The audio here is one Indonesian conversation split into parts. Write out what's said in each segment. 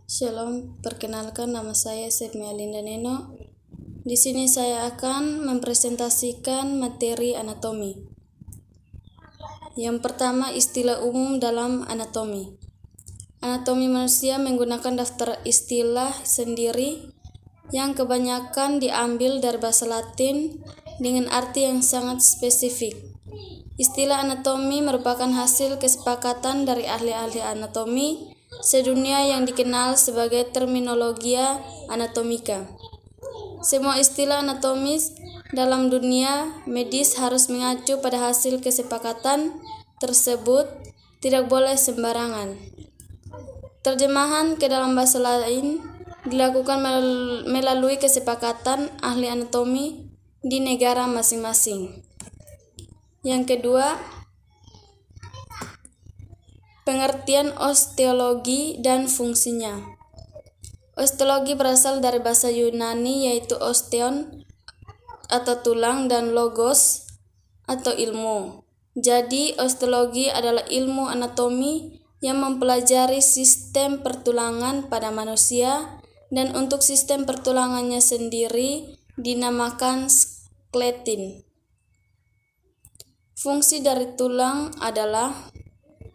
Shalom, perkenalkan nama saya Sepmi Alinda Neno. Di sini saya akan mempresentasikan materi anatomi. Yang pertama, istilah umum dalam anatomi. Anatomi manusia menggunakan daftar istilah sendiri yang kebanyakan diambil dari bahasa Latin dengan arti yang sangat spesifik. Istilah anatomi merupakan hasil kesepakatan dari ahli-ahli anatomi sedunia yang dikenal sebagai terminologia anatomika. Semua istilah anatomis dalam dunia medis harus mengacu pada hasil kesepakatan tersebut, tidak boleh sembarangan. Terjemahan ke dalam bahasa lain dilakukan melalui kesepakatan ahli anatomi di negara masing-masing. Yang kedua, pengertian osteologi dan fungsinya. Osteologi berasal dari bahasa Yunani yaitu osteon atau tulang dan logos atau ilmu. Jadi osteologi adalah ilmu anatomi yang mempelajari sistem pertulangan pada manusia, dan untuk sistem pertulangannya sendiri dinamakan skeleton. Fungsi dari tulang adalah: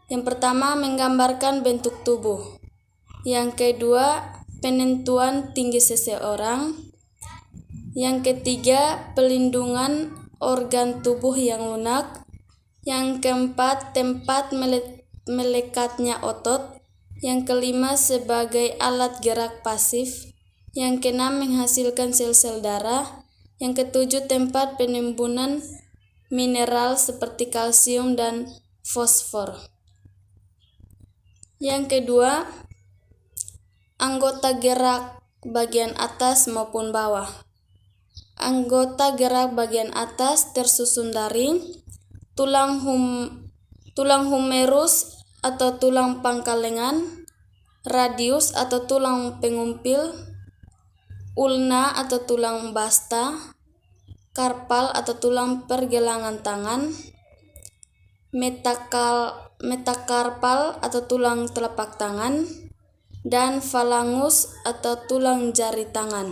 yang pertama, menggambarkan bentuk tubuh. Yang kedua, penentuan tinggi seseorang. Yang ketiga, pelindungan organ tubuh yang lunak. Yang keempat, tempat melekatnya otot. Yang kelima, sebagai alat gerak pasif. Yang keenam, menghasilkan sel-sel darah. Yang ketujuh, tempat penimbunan mineral seperti kalsium dan fosfor. Yang kedua, anggota gerak bagian atas maupun bawah. Anggota gerak bagian atas tersusun dari tulang humerus atau tulang pangkal lengan, radius atau tulang pengumpil, ulna atau tulang basta, karpal atau tulang pergelangan tangan, metakarpal atau tulang telapak tangan, dan falangus atau tulang jari tangan.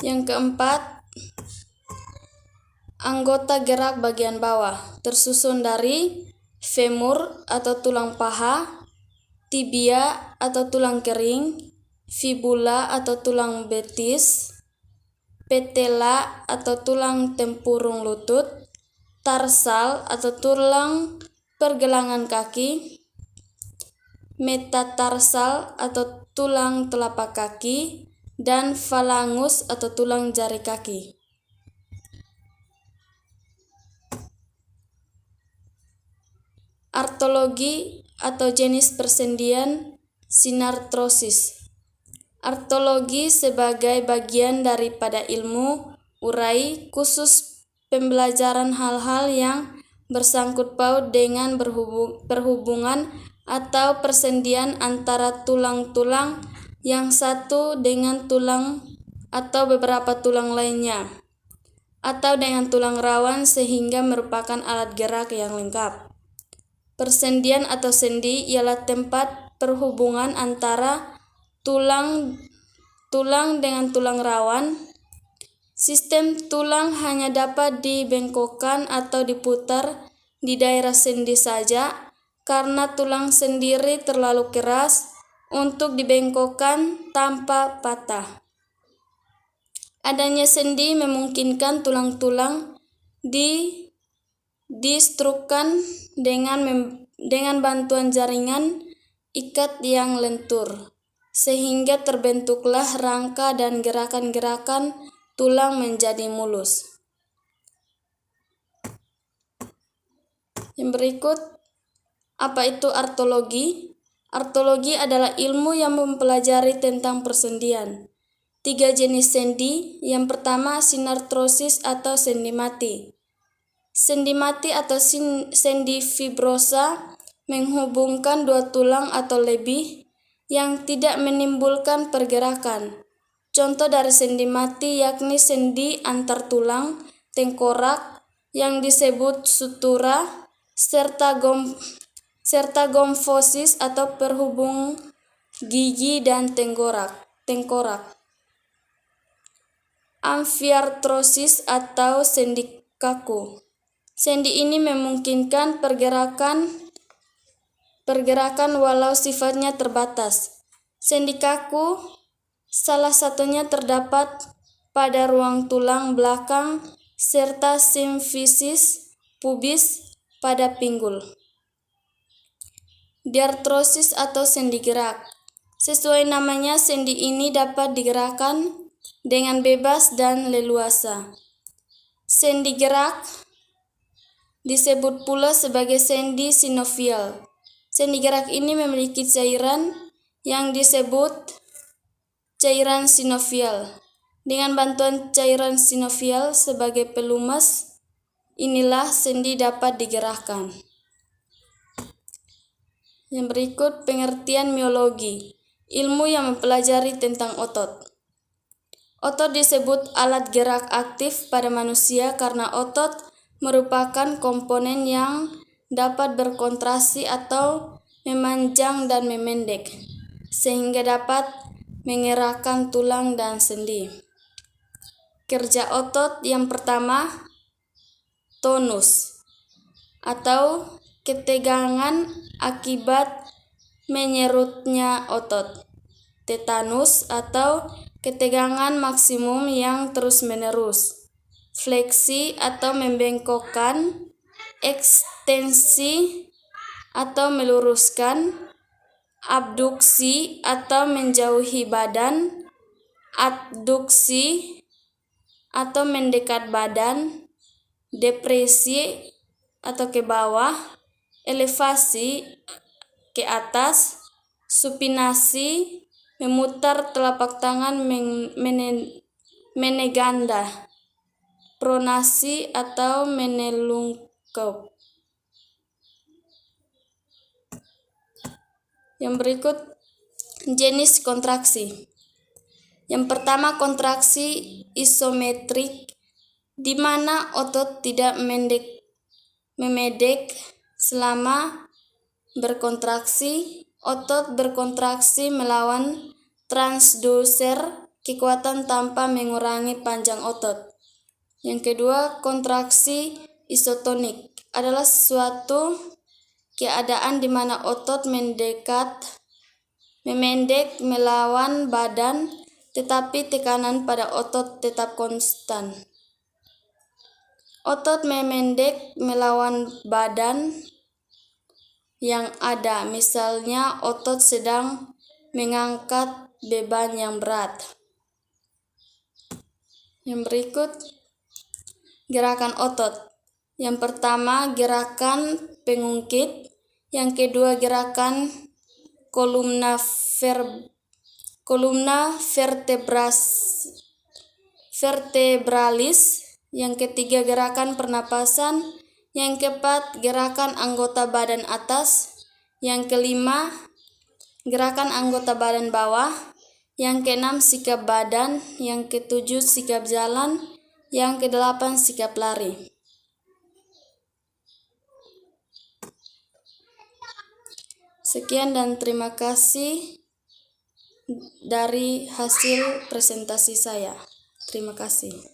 Yang keempat, anggota gerak bagian bawah tersusun dari femur atau tulang paha, tibia atau tulang kering, fibula atau tulang betis, patella atau tulang tempurung lutut, tarsal atau tulang pergelangan kaki, metatarsal atau tulang telapak kaki, dan falangus atau tulang jari kaki. Artologi atau jenis persendian sinartrosis. Artologi sebagai bagian daripada ilmu urai khusus pembelajaran hal-hal yang bersangkut paut dengan perhubungan atau persendian antara tulang-tulang yang satu dengan tulang atau beberapa tulang lainnya, atau dengan tulang rawan sehingga merupakan alat gerak yang lengkap. Persendian atau sendi ialah tempat perhubungan antara tulang dengan tulang rawan. Sistem tulang hanya dapat dibengkokkan atau diputar di daerah sendi saja karena tulang sendiri terlalu keras untuk dibengkokkan tanpa patah. Adanya sendi memungkinkan tulang-tulang distrukkan dengan bantuan jaringan ikat yang lentur, sehingga terbentuklah rangka dan gerakan-gerakan tulang menjadi mulus. Yang berikut, apa itu artologi? Artologi adalah ilmu yang mempelajari tentang persendian. 3 jenis sendi. Yang pertama, sinartrosis atau sendi mati. Sendi mati atau sendi fibrosa menghubungkan dua tulang atau lebih yang tidak menimbulkan pergerakan. Contoh dari sendi mati yakni sendi antar tulang tengkorak yang disebut sutura, serta gomfosis atau perhubung gigi dan tengkorak. Amfiartrosis atau sendi kaku. Sendi ini memungkinkan pergerakan walau sifatnya terbatas. Sendi kaku salah satunya terdapat pada ruang tulang belakang serta simfisis pubis pada pinggul. Diartrosis atau sendi gerak. Sesuai namanya, sendi ini dapat digerakkan dengan bebas dan leluasa. Sendi gerak disebut pula sebagai sendi sinovial. Sendi gerak ini memiliki cairan yang disebut cairan sinovial. Dengan bantuan cairan sinovial sebagai pelumas, inilah sendi dapat digerakkan. Yang berikut pengertian miologi, ilmu yang mempelajari tentang otot. Otot disebut alat gerak aktif pada manusia karena otot merupakan komponen yang dapat berkontraksi atau memanjang dan memendek, sehingga dapat menggerakkan tulang dan sendi. Kerja otot yang pertama, tonus atau ketegangan akibat menyerutnya otot. Tetanus atau ketegangan maksimum yang terus-menerus. Fleksi atau membengkokkan. Ekstensi atau meluruskan. Abduksi atau menjauhi badan. Adduksi atau mendekat badan. Depresi atau ke bawah. Elevasi ke atas. Supinasi memutar telapak tangan meneganda. Pronasi atau menelungkup. Yang berikut jenis kontraksi. Yang pertama, kontraksi isometrik, di mana otot tidak memedek selama berkontraksi. Otot berkontraksi melawan transduser kekuatan tanpa mengurangi panjang otot. Yang kedua, kontraksi isotonik adalah suatu keadaan di mana otot memendek melawan badan, tetapi tekanan pada otot tetap konstan. Otot memendek melawan badan yang ada, misalnya otot sedang mengangkat beban yang berat. Yang berikut gerakan otot. Yang pertama, gerakan pengungkit. Yang kedua, gerakan kolumna vertebralis. Yang ketiga, gerakan pernapasan. Yang keempat, gerakan anggota badan atas. Yang kelima, gerakan anggota badan bawah. Yang keenam, sikap badan. Yang ketujuh, sikap jalan. Yang kedelapan, sikap lari. Sekian dan terima kasih dari hasil presentasi saya. Terima kasih.